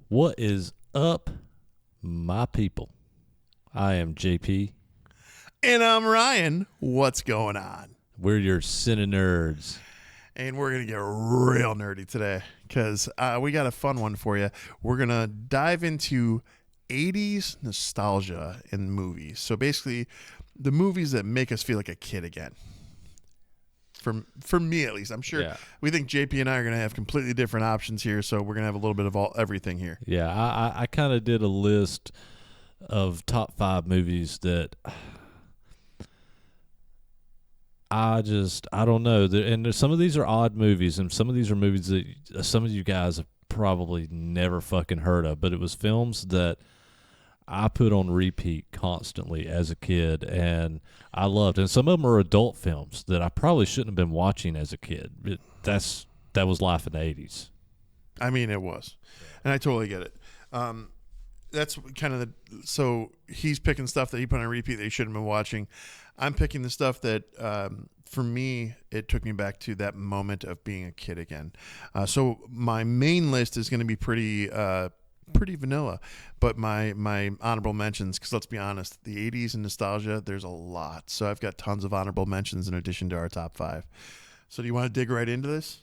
What is up, my people? I am JP. And I'm Ryan. What's going on? We're your CineNerds. And we're going to get real nerdy today because we got a fun one for you. We're going to dive into 80s nostalgia in movies. So basically, the movies that make us feel like a kid again. For me, at least. I'm sure we think JP and I are going to have completely different options here, so we're going to have a little bit of everything here. Yeah, I kind of did a list of top 5 movies that I don't know. And some of these are odd movies, and some of these are movies that some of you guys have probably never fucking heard of, but it was films that I put on repeat constantly as a kid, and I loved. And some of them are adult films that I probably shouldn't have been watching as a kid. That was life in the 80s. I mean, it was, and I totally get it. That's kind of so he's picking stuff that he put on repeat that he shouldn't have been watching. I'm picking the stuff that, for me, it took me back to that moment of being a kid again. So my main list is going to be pretty vanilla, but my honorable mentions, because let's be honest, the 80s and nostalgia, there's a lot. So I've got tons of honorable mentions in addition to our top 5. So do you want to dig right into this?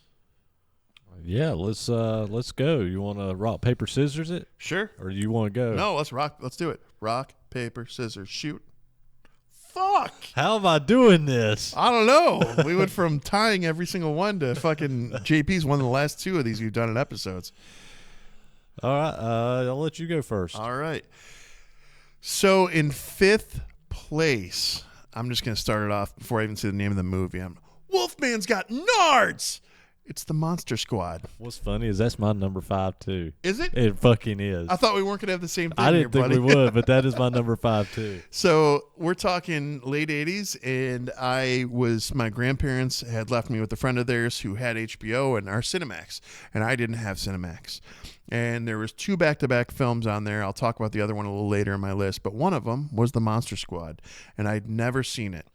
Yeah, let's go. You want to rock, paper, scissors it? Sure. Or you want to go? No, let's do it. Rock, paper, scissors, shoot. Fuck. How am I doing this? I don't know. We went from tying every single one to fucking JP's one of the last 2 of these we've done in episodes. All right, I'll let you go first. All right. So in 5th place, I'm just going to start it off before I even say the name of the movie. Wolfman's Got Nards. It's the Monster Squad. What's funny is that's my number 5 too. Is it? It fucking is. I thought we weren't going to have the same thing. I didn't think buddy. we would, but that is my number 5 too. So we're talking late 80s, and my grandparents had left me with a friend of theirs who had HBO and our Cinemax, and I didn't have Cinemax. And there was 2 back-to-back films on there. I'll talk about the other one a little later in my list, but one of them was the Monster Squad, and I'd never seen it.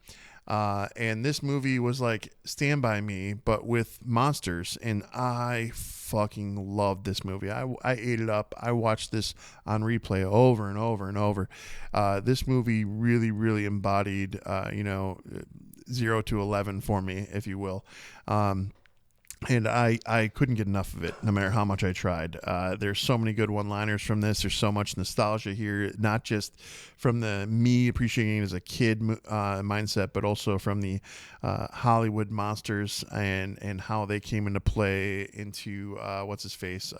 And this movie was like Stand By Me, but with monsters, and I fucking loved this movie. I ate it up. I watched this on replay over and over and over. This movie really, really embodied, 0 to 11 for me, if you will. And I couldn't get enough of it, no matter how much I tried. There's so many good one-liners from this. There's so much nostalgia here, not just from the me appreciating it as a kid mindset, but also from the Hollywood monsters and how they came into play into what's his face,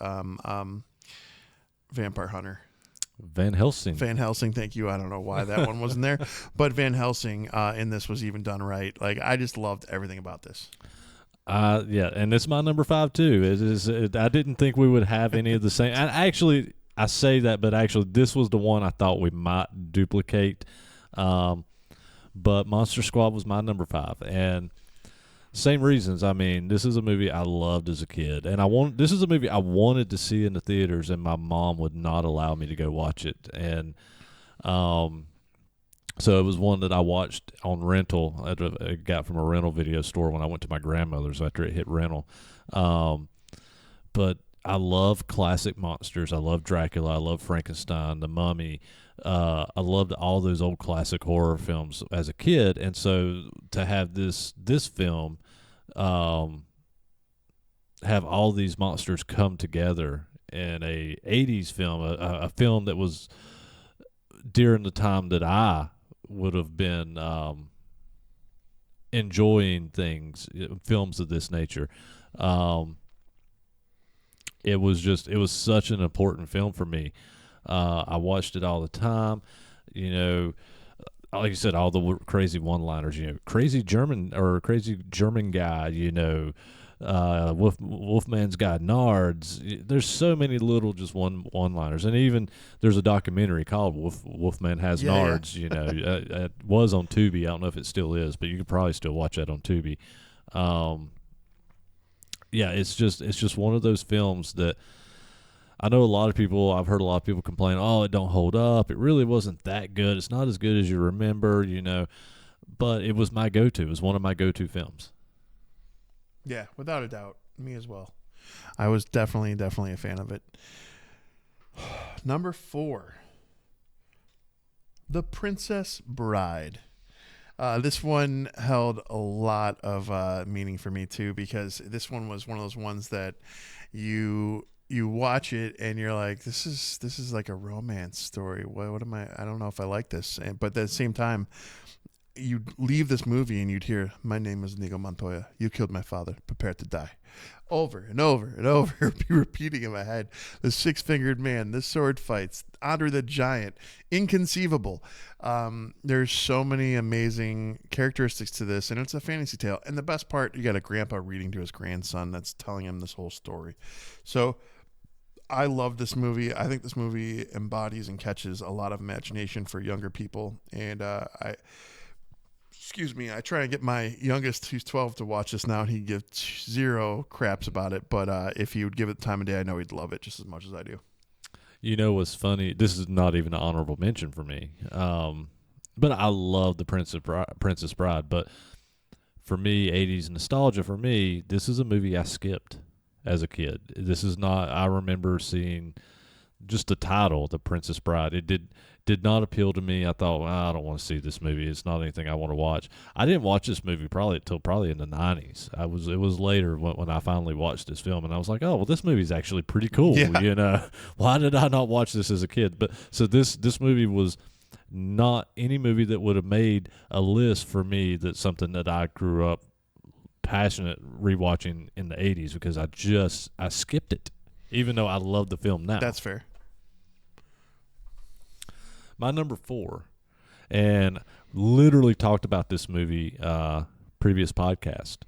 Vampire Hunter. Van Helsing. Van Helsing, thank you. I don't know why that one wasn't there, but Van Helsing in this was even done right. Like, I just loved everything about this. Yeah, and it's my number 5 too. I didn't think we would have any of the same. And actually, I say that, but actually, this was the one I thought we might duplicate. But Monster Squad was my number 5, and same reasons. I mean, this is a movie I loved as a kid, and this is a movie I wanted to see in the theaters, and my mom would not allow me to go watch it, and so it was one that I watched on rental. I got from a rental video store when I went to my grandmother's after it hit rental. But I love classic monsters. I love Dracula. I love Frankenstein, The Mummy. I loved all those old classic horror films as a kid. And so to have this film have all these monsters come together in a 80s film, a film that was during the time that I would have been enjoying films of this nature. It was such an important film for me. I watched it all the time. Like you said, all the crazy one-liners. Crazy German guy. Wolfman's Got Nards. There's so many little just one-liners, and even there's a documentary called Wolfman Has Nards. Yeah. It was on Tubi. I don't know if it still is, but you could probably still watch that on Tubi. It's just one of those films that I know I've heard a lot of people complain, oh, it don't hold up. It really wasn't that good. It's not as good as you remember, but it was my go-to. It was one of my go-to films. Yeah, without a doubt. Me as well. I was definitely a fan of it. Number 4, The Princess Bride. This one held a lot of meaning for me too, because this one was one of those ones that you watch it and you're like, this is like a romance story. What am I don't know if I like this. But at the same time, you'd leave this movie and you'd hear, "My name is Inigo Montoya. You killed my father. Prepare to die." Over and over and over, be repeating in my head. The six-fingered man, the sword fights, Andre the Giant, inconceivable. There's so many amazing characteristics to this, and it's a fantasy tale. And the best part, you got a grandpa reading to his grandson that's telling him this whole story. So I love this movie. I think this movie embodies and catches a lot of imagination for younger people, and I try and get my youngest, who's 12, to watch this now, and he gives zero craps about it. But if he would give it the time of day, I know he'd love it just as much as I do. You know what's funny? This is not even an honorable mention for me. But I love the Princess Bride. But for me, 80s nostalgia, for me, this is a movie I skipped as a kid. This is not, I remember seeing just the title, The Princess Bride. It did not appeal to me. I thought, well, I don't want to see this movie. It's not anything I want to watch. I didn't watch this movie until probably in the 90s. It was later when I finally watched this film, and I was like, oh, well, this movie's actually pretty cool. Yeah. You know, why did I not watch this as a kid? But so this movie was not any movie that would have made a list for me. That's something that I grew up passionate rewatching in the 80s, because I skipped it, even though I love the film now. That's fair. My number 4, and literally talked about this movie previous podcast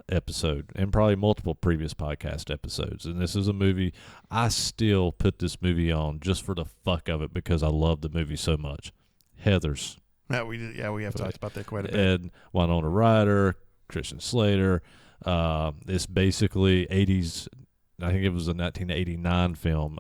episode, and probably multiple previous podcast episodes. And this is a movie I still put this movie on just for the fuck of it, because I love the movie so much. Heathers. Yeah, we have talked about that quite a bit. And Winona Ryder, Christian Slater. It's basically 80s. I think it was a 1989 film.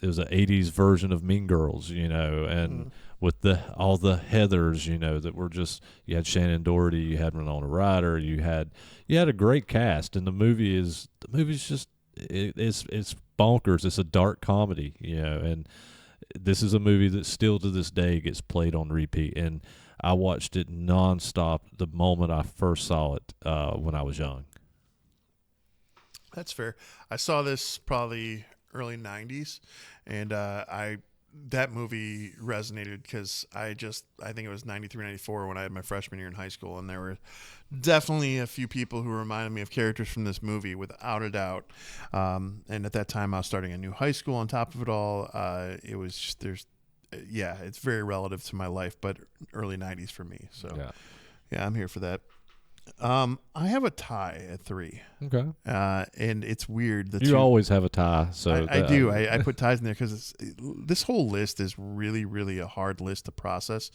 It was an 80s version of Mean Girls, you know, and with all the Heathers, you know, that were just, you had Shannon Doherty, you had Winona Ryder, you had a great cast, and the movie's just it's bonkers. It's a dark comedy, you know, and this is a movie that still to this day gets played on repeat, and I watched it nonstop the moment I first saw it when I was young. That's fair. I saw this probably early 90s, and that movie resonated because I think it was 93, 94 when I had my freshman year in high school, and there were definitely a few people who reminded me of characters from this movie, without a doubt. And at that time, I was starting a new high school. On top of it all, it was just, it's very relative to my life, but early 90s for me. So yeah, I'm here for that. I have a tie at 3. Okay. And it's weird. You always have a tie. So I do. I put ties in there because this whole list is really, really a hard list to process.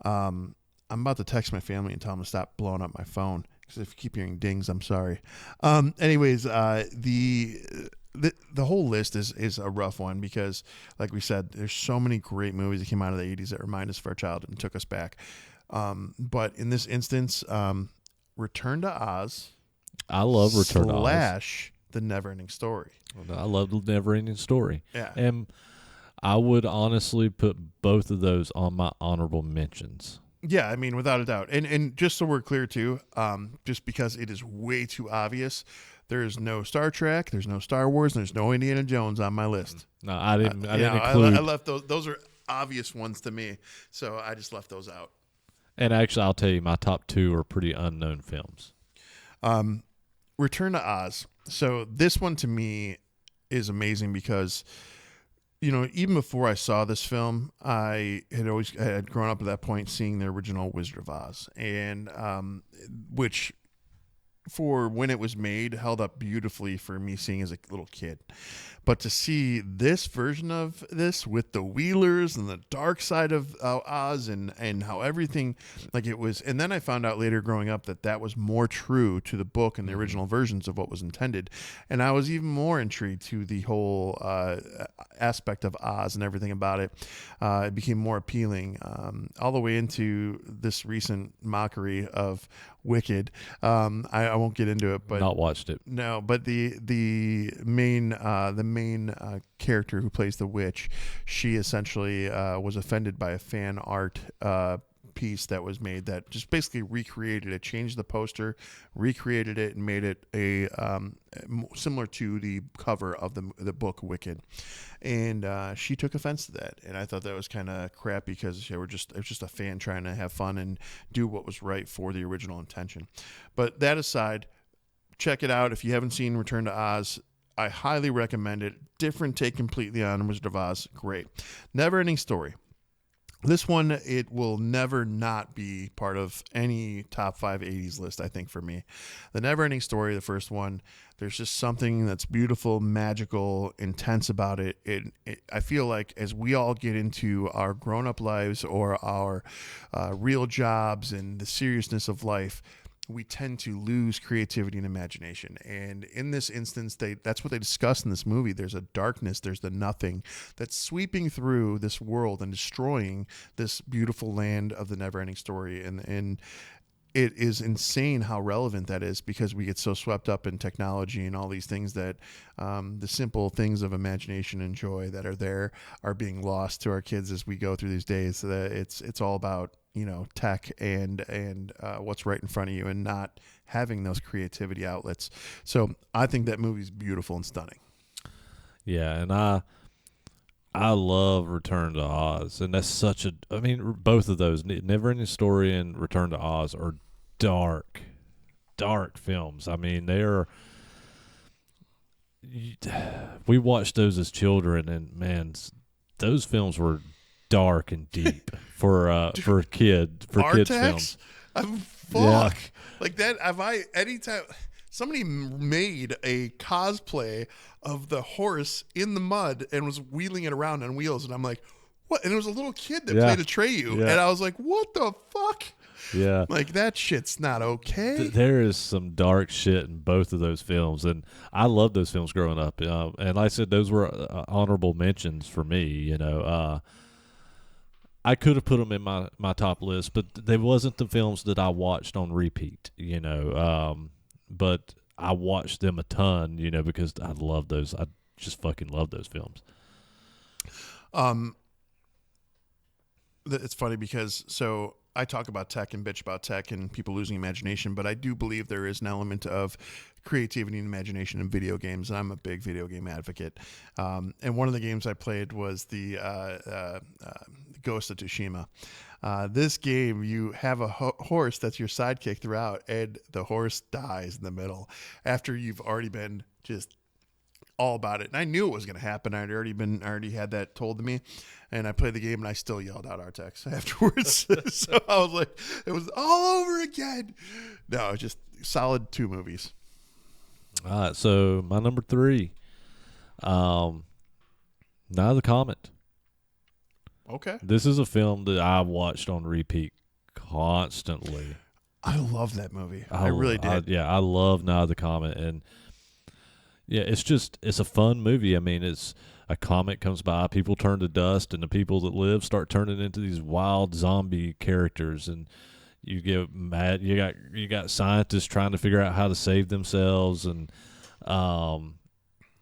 I'm about to text my family and tell them to stop blowing up my phone, because if you keep hearing dings, I'm sorry. Anyways, the whole list is a rough one, because, like we said, there's so many great movies that came out of the 80s that remind us of our childhood and took us back. But in this instance, Return to Oz. I love Return to Oz. / The Never-Ending Story. I love The Never-Ending Story. Yeah. And I would honestly put both of those on my honorable mentions. Yeah, I mean, without a doubt. And just so we're clear, too, just because it is way too obvious, there is no Star Trek, there's no Star Wars, and there's no Indiana Jones on my list. No, I didn't include. I left those. Those are obvious ones to me, so I just left those out. And actually, I'll tell you, my top 2 are pretty unknown films. Return to Oz. So this one to me is amazing because, you know, even before I saw this film, I had grown up at that point seeing the original Wizard of Oz, and which, for when it was made, held up beautifully for me seeing as a little kid. But to see this version of this with the Wheelers and the dark side of Oz and how everything, like it was, and then I found out later growing up that was more true to the book and the original versions of what was intended. And I was even more intrigued to the whole aspect of Oz and everything about it. It became more appealing, all the way into this recent mockery of Wicked. I won't get into it, but not watched it. no, but the main character who plays the witch, she essentially was offended by a fan art piece that was made that just basically recreated it, changed the poster, recreated it, and made it a similar to the cover of the book Wicked. And she took offense to that, and I thought that was kind of crap because it was just a fan trying to have fun and do what was right for the original intention. But that aside, check it out if you haven't seen Return to Oz. I highly recommend it. Different take completely on Wizard of Oz. Great. Never Ending Story. This one, it will never not be part of any top 5 80s list, I think, for me. The Never Ending Story, the first one, there's just something that's beautiful, magical, intense about it. I feel like as we all get into our grown-up lives or our real jobs and the seriousness of life, we tend to lose creativity and imagination. And in this instance, that's what they discuss in this movie. There's a darkness, there's the nothing that's sweeping through this world and destroying this beautiful land of the never-ending story. And it is insane how relevant that is because we get so swept up in technology and all these things that the simple things of imagination and joy that are there are being lost to our kids as we go through these days. So that it's all about tech and what's right in front of you and not having those creativity outlets. So I think that movie's beautiful and stunning. Yeah, and I love Return to Oz, and that's both of those, Never Ending Story and Return to Oz, are dark films. I mean, we watched those as children, and man, those films were dark and deep for kids films. Fuck. Yeah. Like that. Anytime somebody made a cosplay of the horse in the mud and was wheeling it around on wheels, and I'm like, what? And it was a little kid that played Atreyu, and I was like, what the fuck? Yeah, like that shit's not okay. There is some dark shit in both of those films, and I loved those films growing up. And like I said, those were honorable mentions for me. I could have put them in my top list, but they wasn't the films that I watched on repeat, but I watched them a ton, because I love those. I just fucking love those films. It's funny because I talk about tech and bitch about tech and people losing imagination, but I do believe there is an element of creativity and imagination in video games, and I'm a big video game advocate. And one of the games I played was the Ghost of Tsushima. This game, you have a horse that's your sidekick throughout, and the horse dies in the middle after you've already been just all about it. And I knew it was going to happen. I already had that told to me, and I played the game and I still yelled out Artex afterwards. So I was like, it was all over again. No, just solid 2 movies. All right. So my number 3, Now the Comet. Okay. This is a film that I watched on repeat constantly. I love that movie. I really did. I love Now the Comet, and yeah, it's a fun movie. I mean, it's a comet comes by, people turn to dust, and the people that live start turning into these wild zombie characters, and you get mad. You got scientists trying to figure out how to save themselves, and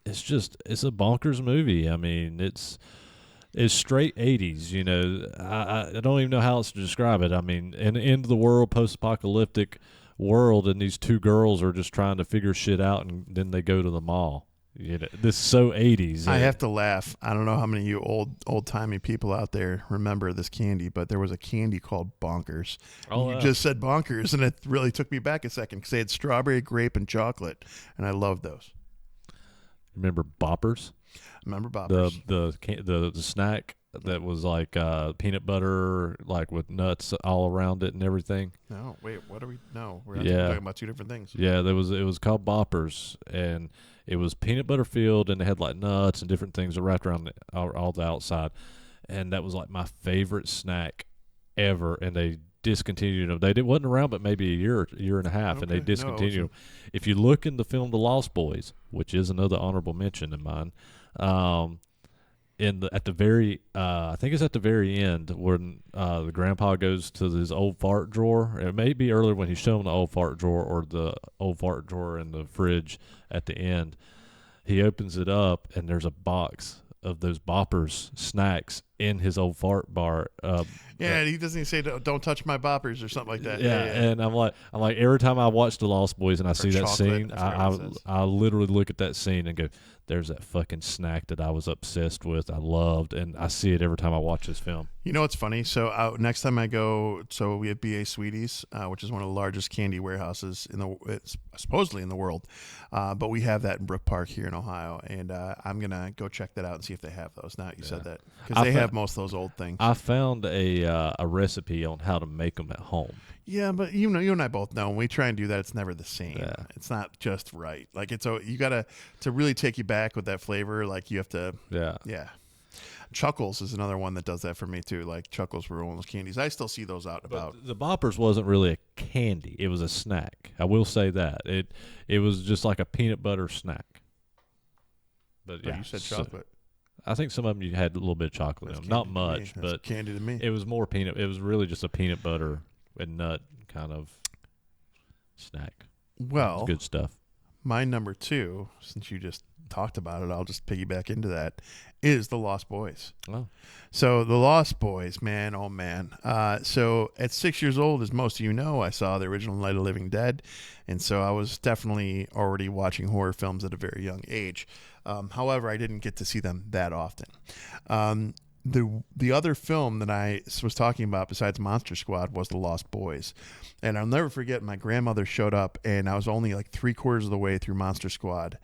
it's a bonkers movie. I mean, it's straight 80s. I don't even know how else to describe it. I mean, in the end of the world, post-apocalyptic world, and these 2 girls are just trying to figure shit out, and then they go to the mall. This is so 80s. I have to laugh. I don't know how many of you old-timey people out there remember this candy, but there was a candy called Bonkers. You just said Bonkers, and it really took me back a second because they had strawberry, grape, and chocolate, and I loved those. Remember Boppers? Remember Boppers? The snack that was like peanut butter, like with nuts all around it and everything. No, wait, what are we? No, we're talking about 2 different things. Yeah, it was called Boppers, and it was peanut butter filled, and they had like nuts and different things wrapped around all the outside, and that was like my favorite snack ever. And they discontinued them. They wasn't around but maybe a year and a half, and they discontinued them. If you look in the film The Lost Boys, which is another honorable mention in mine, at the very I think it's at the very end when the grandpa goes to his old fart drawer. It may be earlier when he's showing the old fart drawer or the old fart drawer in the fridge at the end. He opens it up and there's a box of those boppers snacks in his old fart bar. He doesn't even say don't touch my boppers or something like that. Yeah, and I'm like every time I watch The Lost Boys and I see that chocolate, scene, I I literally look at that scene and go, "There's that fucking snack that I was obsessed with, I loved," and I see it every time I watch this film. You know what's funny? So next time I go, so we have BA Sweeties, which is one of the largest candy warehouses it's supposedly in the world, but we have that in Brook Park here in Ohio, and I'm gonna go check that out and see if they have those. Now that you said that, because they have most of those old things. I found a recipe on how to make them at home. Yeah, but you and I both know when we try and do that, it's never the same. Yeah. It's not just right. Like you gotta to really take you back with that flavor. Like you have to. Yeah. Chuckles is another one that does that for me too. Like Chuckles were one of those candies. I still see those out and about. The Boppers wasn't really a candy; it was a snack. I will say that it was just like a peanut butter snack. But you said chocolate. I think some of them you had a little bit of chocolate in them. Not much, but candy to me. It was more peanut. It was really just a peanut butter and nut kind of snack. Well, good stuff. My number 2, since you just talked about it, I'll just piggyback into that, is The Lost Boys. Oh. So The Lost Boys, man, oh man. So at 6 years old, as most of you know, I saw the original Night of the Living Dead, and so I was definitely already watching horror films at a very young age. However, I didn't get to see them that often. The other film that I was talking about besides Monster Squad was The Lost Boys. And I'll never forget, my grandmother showed up, and I was only like 3/4 of the way through Monster Squad.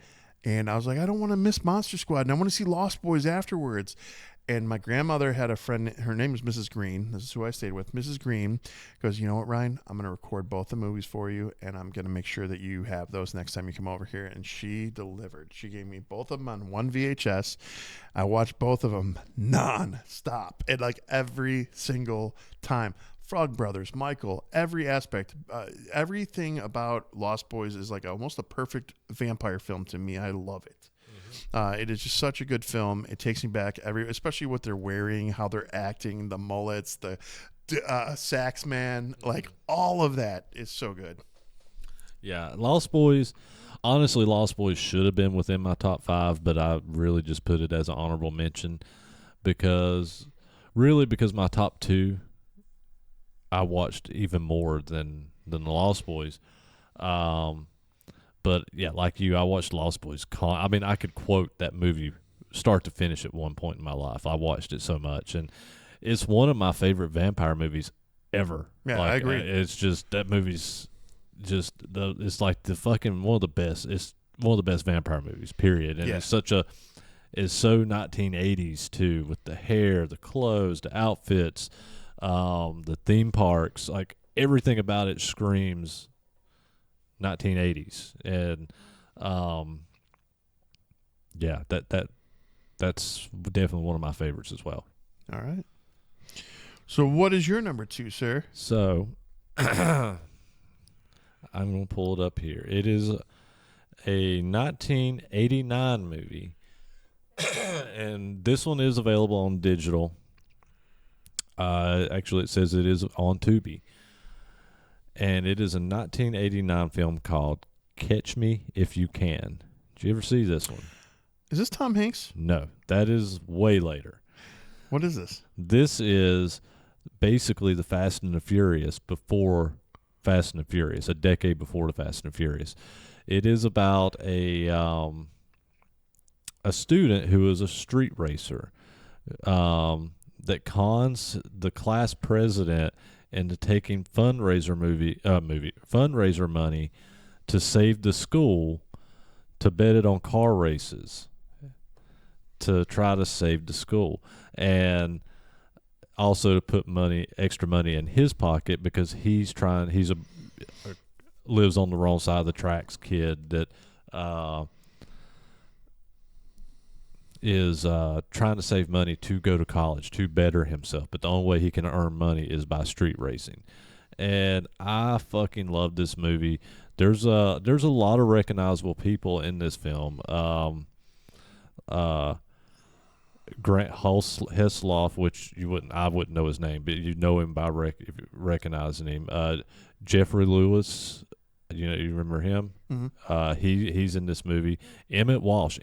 And I was like, I don't want to miss Monster Squad, and I want to see Lost Boys afterwards. And my grandmother had a friend, her name was Mrs. Green. This is who I stayed with. Mrs. Green goes, you know what, Ryan? I'm going to record both the movies for you, and I'm going to make sure that you have those next time you come over here. And she delivered. She gave me both of them on one VHS. I watched both of them non-stop, and like every single time. Frog Brothers, Michael, every aspect, everything about Lost Boys is like almost a perfect vampire film to me. I love it. It is just such a good film. It takes me back especially what they're wearing, how they're acting, the mullets, the sax man, like all of that is so good. Yeah, Lost Boys. Honestly, Lost Boys should have been within my top 5, but I really just put it as an honorable mention because my top 2 I watched even more than the Lost Boys. But yeah, like you, I watched Lost Boys. I mean, I could quote that movie start to finish at one point in my life. I watched it so much, and it's one of my favorite vampire movies ever. Yeah, I agree. It's just that movie's just it's like the fucking one of the best. It's one of the best vampire movies. Period. And it's so 1980s too, with the hair, the clothes, the outfits, the theme parks, like everything about it screams 1980s, and that's definitely one of my favorites as well. All right. So what is your number 2, sir? So I'm going to pull it up here. It is a 1989 movie, and this one is available on digital. Actually, it says it is on Tubi. And it is a 1989 film called Catch Me If You Can. Did you ever see this one? Is this Tom Hanks? No, that is way later. What is this? This is basically the Fast and the Furious before Fast and the Furious, a decade before the Fast and the Furious. It is about a student who is a street racer that cons the class president into taking fundraiser money to save the school to bet it on car races to try to save the school, and also to put extra money in his pocket because he's a lives on the wrong side of the tracks kid that is trying to save money to go to college, to better himself. But the only way he can earn money is by street racing. And I fucking love this movie. There's a lot of recognizable people in this film. Grant Hesloff, which I wouldn't know his name, but you know him by recognizing him. Jeffrey Lewis, you remember him? Mm-hmm. He's in this movie. Emmett Walsh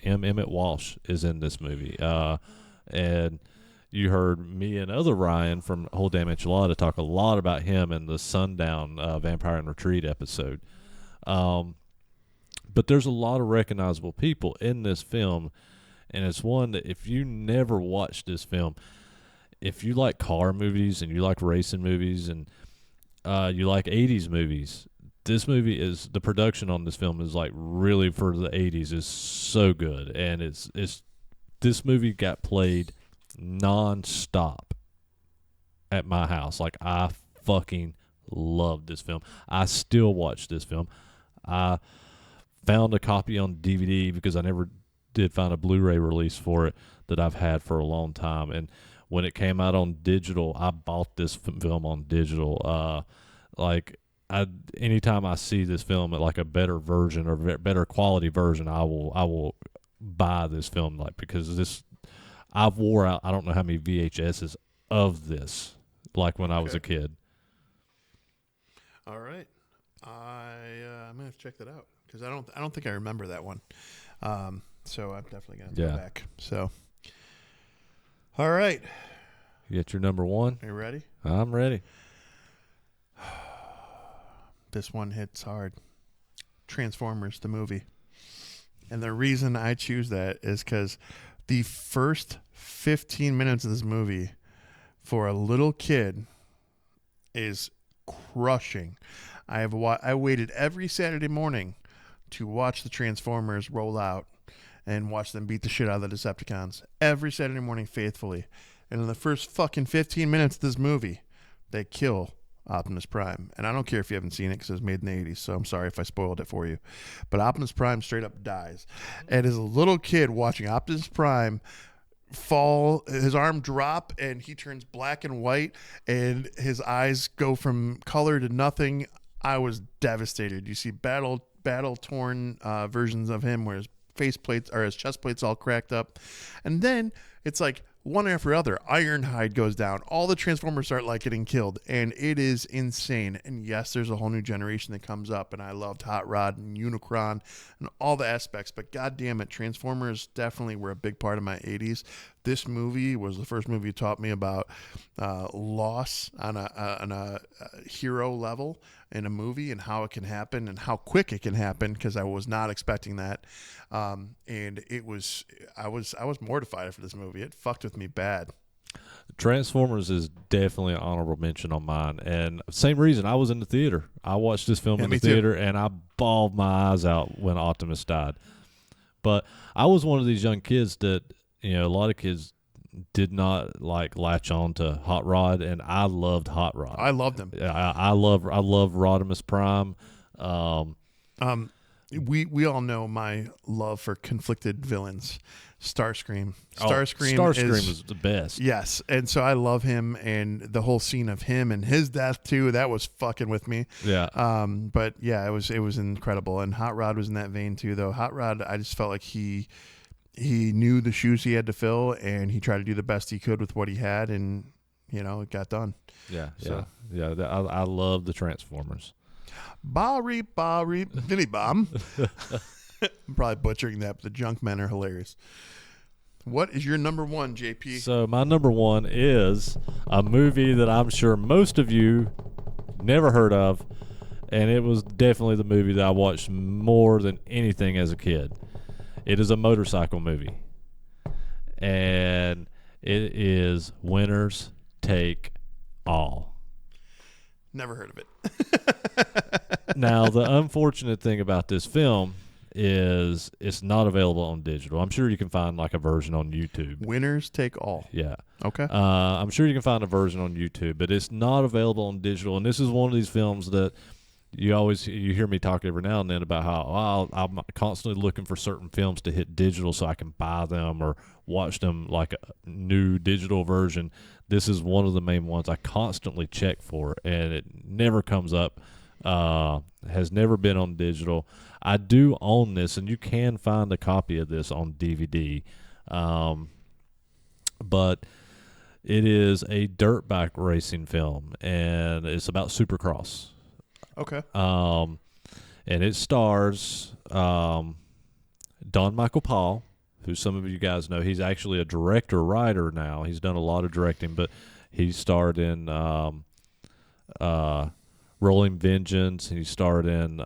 is in this movie. And you heard me and other Ryan from Whole Damn Enchilada talk a lot about him in the Sundown Vampire and Retreat episode. But there's a lot of recognizable people in this film, and it's one that if you never watched this film, if you like car movies and you like racing movies and you like 80s movies, the production on this film is like really for the 80s is so good, and this movie got played non-stop at my house. Like, I fucking loved this film. I still watch this film. I found a copy on DVD because I never did find a Blu-ray release for it that I've had for a long time, and when it came out on digital, I bought this film on digital. Anytime I see this film at like a better version or better quality version, I will buy this film, like, because I've wore out I don't know how many VHSs of this, like when I was a kid. All right, I'm gonna have to check that out because I don't think I remember that one. So I'm definitely gonna go back. So, all right, you get your number one. Are you ready? I'm ready. This one hits hard. Transformers, the movie. And the reason I choose that is because the first 15 minutes of this movie for a little kid is crushing. I waited every Saturday morning to watch the Transformers roll out and watch them beat the shit out of the Decepticons. Every Saturday morning faithfully. And in the first fucking 15 minutes of this movie, they kill Optimus Prime. And I don't care if you haven't seen it because it was made in the 80s, so I'm sorry if I spoiled it for you. But Optimus Prime straight up dies. And as a little kid watching Optimus Prime fall, his arm drop, and he turns black and white, and his eyes go from color to nothing, I was devastated. You see battle-torn versions of him where his faceplates or his chest plates all cracked up. And then it's like one after other, Ironhide goes down. All the Transformers start like getting killed, and it is insane. And yes, there's a whole new generation that comes up, and I loved Hot Rod and Unicron and all the aspects. But God damn it, Transformers definitely were a big part of my 80s. This movie was the first movie that taught me about loss on a hero level in a movie and how it can happen and how quick it can happen, because I was not expecting that. And I was mortified for this movie. It fucked with me bad. Transformers is definitely an honorable mention on mine, and same reason, I was in the theater. I watched this film in the theater, and I bawled my eyes out when Optimus died. But I was one of these young kids that, a lot of kids did not like latch on to Hot Rod, and I loved Hot Rod. I loved him. I love Rodimus Prime. We all know my love for conflicted villains. Starscream. Starscream is the best. Yes, and so I love him, and the whole scene of him and his death too. That was fucking with me. Yeah. But yeah, it was incredible, and Hot Rod was in that vein too. Though Hot Rod, I just felt like he knew the shoes he had to fill, and he tried to do the best he could with what he had, and it got done. Yeah. I love the Transformers. Bari, Vinny Bomb. I'm probably butchering that, but the junk men are hilarious. What is your number one, JP? So my number one is a movie that I'm sure most of you never heard of, and it was definitely the movie that I watched more than anything as a kid. It is a motorcycle movie, and it is Winners Take All. Never heard of it. Now, the unfortunate thing about this film is it's not available on digital. I'm sure you can find like a version on YouTube. Winners Take All. Yeah. Okay. I'm sure you can find a version on YouTube, but it's not available on digital. And this is one of these films that you hear me talk every now and then about how I'm constantly looking for certain films to hit digital so I can buy them or watch them like a new digital version. This is one of the main ones I constantly check for, and it never comes up. Has never been on digital. I do own this, and you can find a copy of this on DVD. but it is a dirt bike racing film, and it's about Supercross. Okay. And it stars Don Michael Paul, who some of you guys know. He's actually a director-writer now. He's done a lot of directing, but he starred in Rolling Vengeance, and he starred in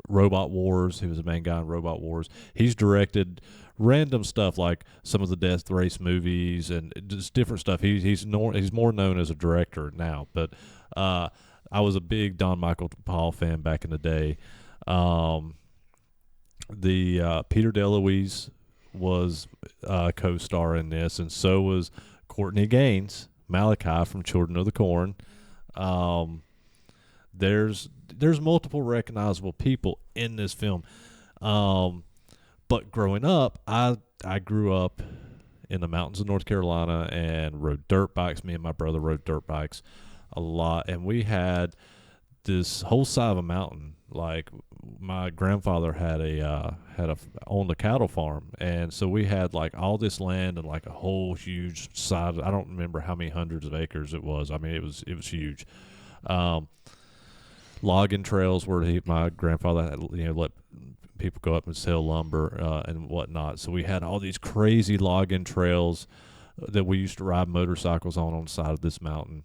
Robot Wars. He was the main guy in Robot Wars. He's directed random stuff like some of the Death Race movies and just different stuff. He's more known as a director now, but I was a big Don Michael Paul fan back in the day. The Peter DeLuise was co-star in this, and so was Courtney Gaines, Malachi from Children of the Corn. There's multiple recognizable people in this film. But growing up, I grew up in the mountains of North Carolina and rode dirt bikes. Me and my brother rode dirt bikes a lot, and we had this whole side of a mountain. Like my grandfather had owned a cattle farm, and so we had like all this land and like a whole huge side. I don't remember how many hundreds of acres it was. I mean, it was huge. Logging trails where my grandfather had, let people go up and sell lumber and whatnot. So we had all these crazy logging trails that we used to ride motorcycles on the side of this mountain.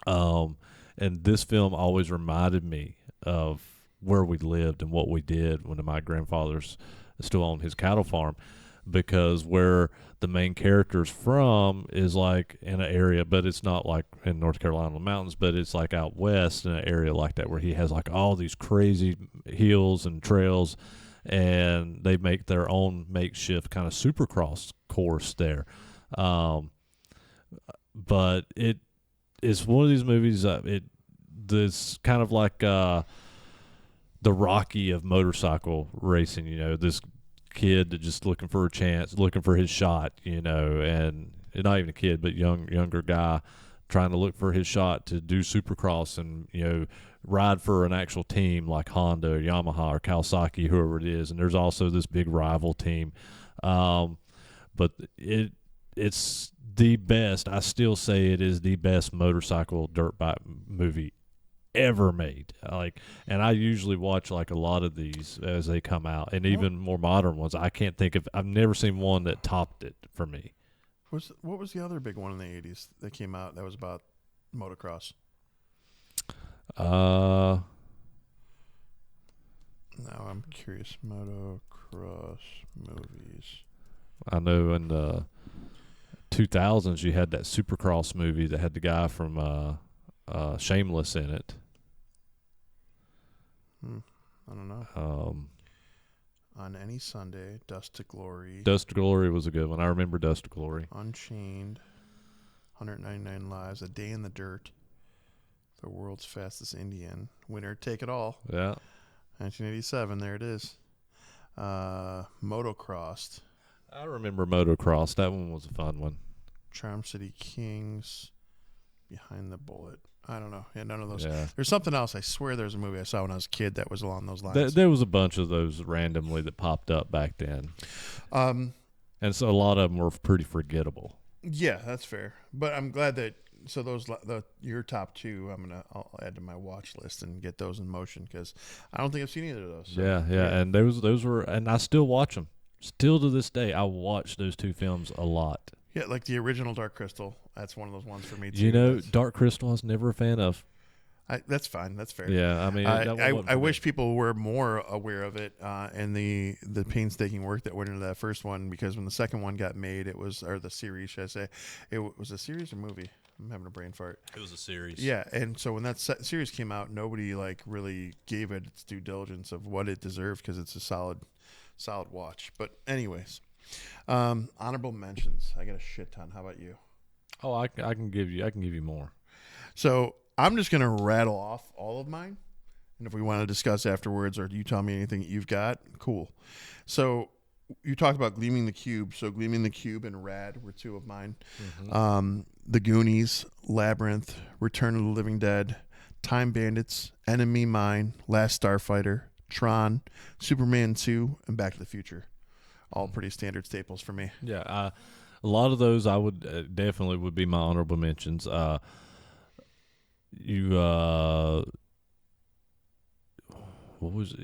And this film always reminded me of where we lived and what we did when my grandfather's still owned his cattle farm, because where the main character's from is like in an area, but it's not like in North Carolina mountains, but it's like out west in an area like that where he has like all these crazy hills and trails, and they make their own makeshift kind of supercross course there. But it's one of these movies. It's kind of like the Rocky of motorcycle racing. This kid that just looking for a chance, looking for his shot. And not even a kid, but younger guy trying to look for his shot to do supercross and ride for an actual team like Honda or Yamaha or Kawasaki, whoever it is. And there's also this big rival team. But it's the best. I still say it is the best motorcycle dirt bike movie ever made. And I usually watch like a lot of these as they come out, and even more modern ones. I've never seen one that topped it for me. What was the other big one in the 80s that came out that was about motocross? Now I'm curious. Motocross movies. I know in the 2000s you had that Supercross movie that had the guy from Shameless in it. I don't know. On Any Sunday, Dust to Glory. Dust to Glory was a good one. I remember Dust to Glory. Unchained, 199 Lives, A Day in the Dirt, The World's Fastest Indian, Winner Take It All. Yeah. 1987, there it is. Motocrossed. I remember Motocross. That one was a fun one. Charm City Kings, Behind the Bullet. I don't know. Yeah, none of those. Yeah. There's something else. I swear there's a movie I saw when I was a kid that was along those lines. There was a bunch of those randomly that popped up back then. And so a lot of them were pretty forgettable. Yeah, that's fair. But I'm glad that your top two, I'll add to my watch list and get those in motion, because I don't think I've seen either of those. So, yeah. And those were, and I still watch them. Still to this day, I watch those two films a lot. Yeah, like the original Dark Crystal. That's one of those ones for me too. Dark Crystal I was never a fan of. That's fine. That's fair. Yeah, I mean, I wish people were more aware of it and the painstaking work that went into that first one, because when the second one got made, the series, should I say, it was a series or movie. I'm having a brain fart. It was a series. Yeah, and so when that series came out, nobody really gave it its due diligence of what it deserved, because it's a solid watch. But anyways, honorable mentions. I got a shit ton. How about you? Oh, I can give you more. So I'm just gonna rattle off all of mine, and if we want to discuss afterwards, or you tell me anything that you've got, cool. So you talked about Gleaming the Cube. So Gleaming the Cube and Rad were two of mine. Mm-hmm. The Goonies, Labyrinth, Return of the Living Dead, Time Bandits, Enemy Mine, Last Starfighter, Tron, Superman 2, and Back to the Future. All pretty standard staples for me. Yeah, A lot of those I would definitely would be my honorable mentions. You what was it?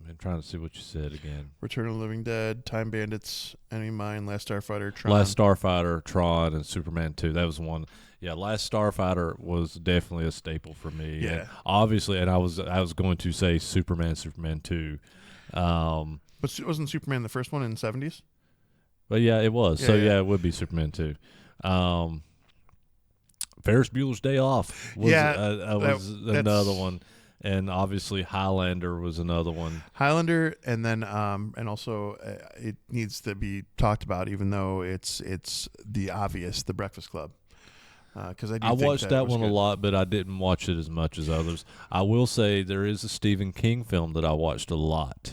I'm trying to see what you said again. Return of the Living Dead, Time Bandits, Enemy Mine, Last Starfighter, Tron. Last Starfighter, Tron, and Superman 2. That was one. Yeah, Last Starfighter was definitely a staple for me. Yeah. And obviously, and I was going to say Superman 2. But wasn't Superman the first one in the 70s? But yeah, it was. Yeah, So yeah. yeah, it would be Superman 2. Ferris Bueller's Day Off was, was another one. And obviously Highlander was another one. Highlander, and then and also it needs to be talked about, even though it's the obvious, The Breakfast Club. Because I watched that one good. a lot, but I didn't watch it as much as others. I will say there is a Stephen King film that I watched a lot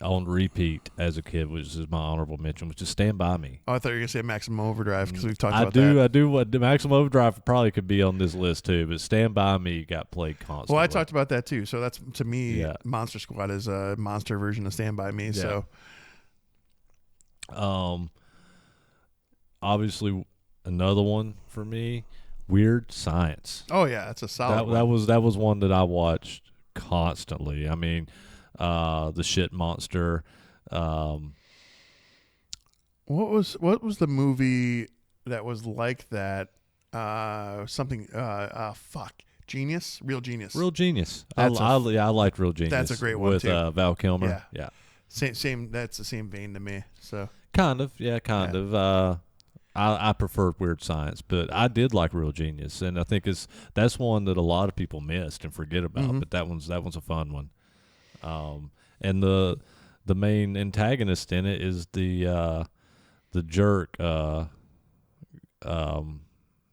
on repeat as a kid, which is my honorable mention, which is Stand By Me. Oh, I thought you were gonna say Maximum Overdrive because we've talked about that. I do. What Maximum Overdrive probably could be on this list too, but Stand By Me got played constantly. Well, I talked about that too. So that's, to me, Yeah. Monster Squad is a monster version of Stand By Me. Yeah. So, obviously another one for me, Weird Science. oh yeah, that's a solid one. That was one that I watched constantly. I mean, the shit monster. What was the movie that was like that? Genius, Real Genius. Real Genius. I That's liked Real Genius. that's a great one, with too. Val Kilmer. Yeah. Same. That's the same vein to me. So Kind of. I preferred Weird Science, but I did like Real Genius, and I think that's one that a lot of people missed and forget about. Mhm. But that one's a fun one. And the main antagonist in it is the jerk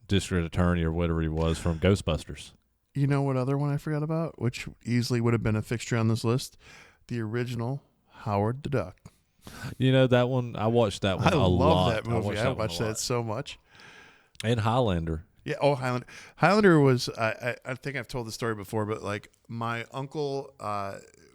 district attorney or whatever he was from Ghostbusters. you know what other one I forgot about, which easily would have been a fixture on this list? The original Howard the Duck. You know that one. I watched that one I a love lot. that movie. I watched a lot. that so much. And Highlander. Yeah. Oh, Highlander. Highlander was. I think I've told the story before, but like my uncle,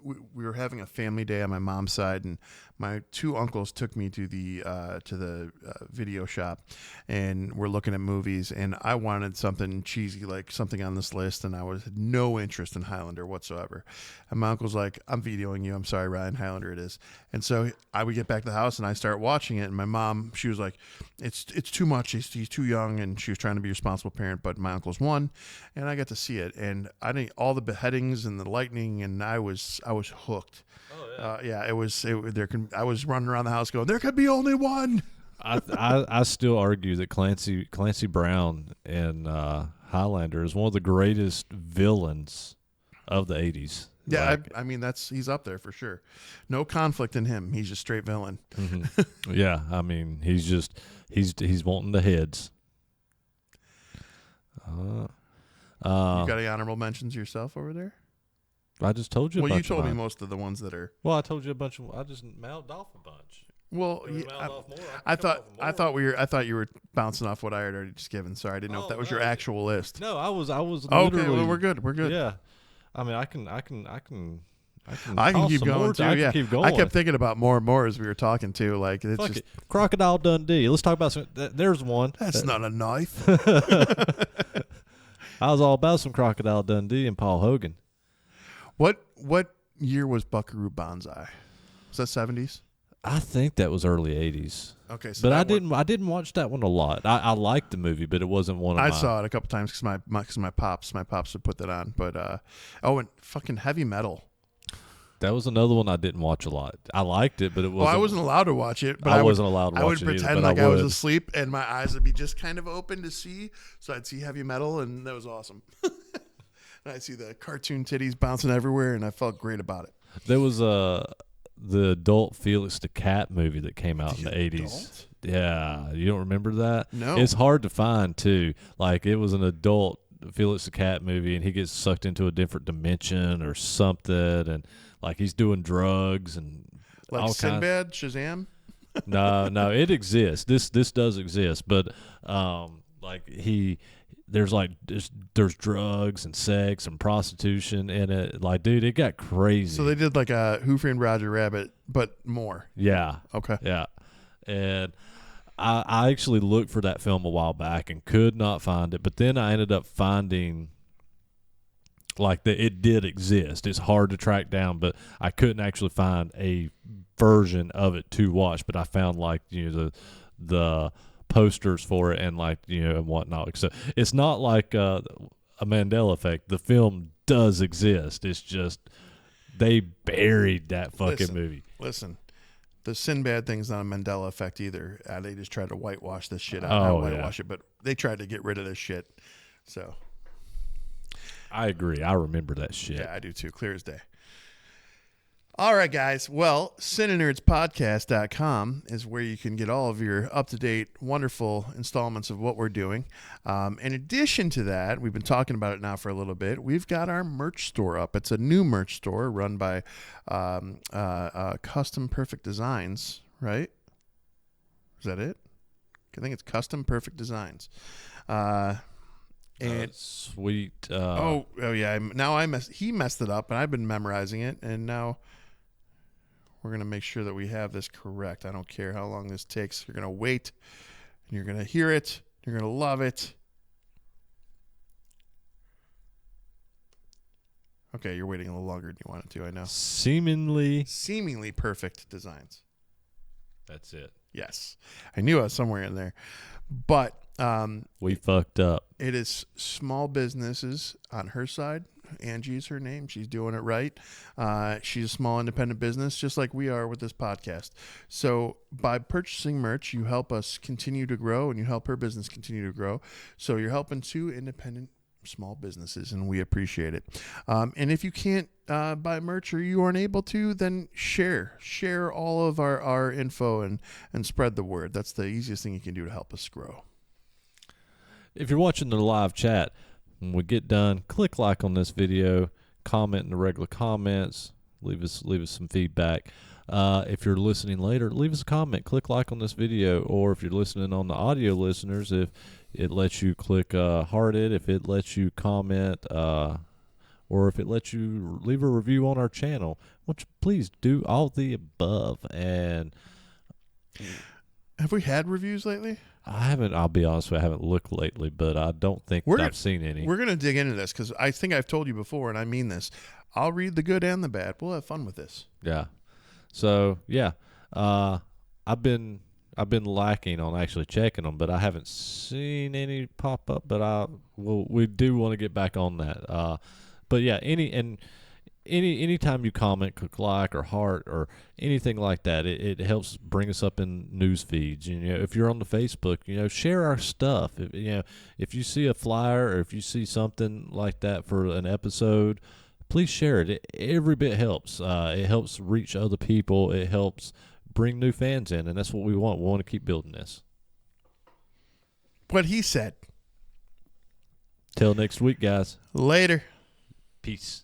we were having a family day on my mom's side, and my two uncles took me to the video shop, and we're looking at movies, and I wanted something cheesy, like something on this list, and I had no interest in Highlander whatsoever. And my uncle's like, "I'm videoing you. I'm sorry, Ryan. Highlander it is." And so I would get back to the house, and I start watching it, and my mom, she was like, "It's too much. He's too young," and she was trying to be a responsible parent. But my uncle's won, and I got to see it, and I didn't all the beheadings and the lightning, and I was hooked. Oh yeah. It was. I was running around the house going, "There could be only one." I still argue that Clancy Brown in Highlander is one of the greatest villains of the 80s. Yeah, Like, I mean he's up there for sure. No conflict in him. He's just straight villain. mm-hmm. Yeah, I mean he's wanting the heads. You got any honorable mentions yourself over there? I just told you. Well, a you bunch told of me mine. most of the ones that are. Well, I told you a bunch of. I just mouthed off a bunch. Well, If we yeah, mouthed off more, I can come up with more. thought you were bouncing off what I had already just given. Sorry, I didn't know if Oh, that was your no. actual list. No, I was. Okay, Literally, well we're good. We're good. Yeah, I mean, I can I can toss keep some going more. too. I Yeah, can keep going. I kept thinking about more and more as we were talking too. Like it's Fuck just it. Crocodile Dundee. Let's talk about some. There's one. that's not a knife. I was all about some Crocodile Dundee and Paul Hogan. What year was Buckaroo Banzai? Was that 70s? I think that was early 80s. Okay, so But that I didn't watch that one a lot. I liked the movie, but it wasn't one of I mine. saw it a couple times because my pops would put that on. But and fucking Heavy Metal. That was another one I didn't watch a lot. I liked it, but it wasn't. Well, I wasn't allowed to watch it. But I wasn't allowed to I watch would it either, pretend but like I I was would. asleep and my eyes would be just kind of open to see. So I'd see Heavy Metal, and that was awesome. And I'd see the cartoon titties bouncing everywhere, and I felt great about it. There was the adult Felix the Cat movie that came out in the 80s. Adult? Yeah, you don't remember that? No. It's hard to find too. Like it was an adult Felix the Cat movie, and he gets sucked into a different dimension or something, and like he's doing drugs and Like all kinds. Sinbad, Shazam. No, it exists. This does exist, but like there's drugs and sex and prostitution in it. Like, dude, it got crazy. So they did like a Who Framed Roger Rabbit, but more. Yeah. Okay. Yeah. And I actually looked for that film a while back and could not find it, but then I ended up finding like that it did exist. It's hard to track down, but I couldn't actually find a version of it to watch. But I found like the posters for it and like and whatnot. So it's not like a Mandela effect. The film does exist. It's just they buried that fucking movie. Listen, the Sinbad thing's not a Mandela effect either. They just tried to whitewash this shit out. Oh, Not whitewash it, but they tried to get rid of this shit. So I agree. I remember that shit. yeah, I do too. Clear as day. All right, guys. Well, CineNerdsPodcast.com is where you can get all of your up-to-date, wonderful installments of what we're doing. In addition to that, we've been talking about it now for a little bit. We've got our merch store up. It's a new merch store run by Custom Perfect Designs, right? Is that it? I think it's Custom Perfect Designs. And sweet. oh yeah. He messed it up, and I've been memorizing it, and now we're gonna make sure that we have this correct. I don't care how long this takes. You're gonna wait, and you're gonna hear it. You're gonna love it. Okay, you're waiting a little longer than you wanted to. I know. Seemingly Perfect Designs. That's it. Yes, I knew I was somewhere in there, but we fucked up. it is small businesses on her side. Angie's her name. She's doing it right. She's a small independent business, just like we are with this podcast. So by purchasing merch, you help us continue to grow, and you help her business continue to grow. So you're helping two independent small businesses, and we appreciate it. And if you can't buy merch, or you aren't able to, then share all of our info and spread the word. That's the easiest thing you can do to help us grow. If you're watching the live chat, when we get done, click like on this video, comment in the regular comments, leave us some feedback. If you're listening later, leave us a comment, click like on this video, or if you're listening on the audio listeners, if it lets you click heart it, if it lets you comment, or if it lets you leave a review on our channel, won't you please do all the above? And have we had reviews lately? I haven't. I'll be honest with you, I haven't looked lately, but I don't think I've seen any. We're gonna dig into this because I think I've told you before, and I mean this. I'll read the good and the bad. We'll have fun with this. Yeah. So yeah, I've been lacking on actually checking them, but I haven't seen any pop up. But we do want to get back on that. But yeah, anytime you comment, click like or heart or anything like that, it helps bring us up in news feeds. If you're on the Facebook, share our stuff. If you see a flyer or if you see something like that for an episode, please share it. Every bit helps. It helps reach other people. It helps bring new fans in, and that's what we want. We want to keep building this. What he said. Till next week, guys. Later. Peace.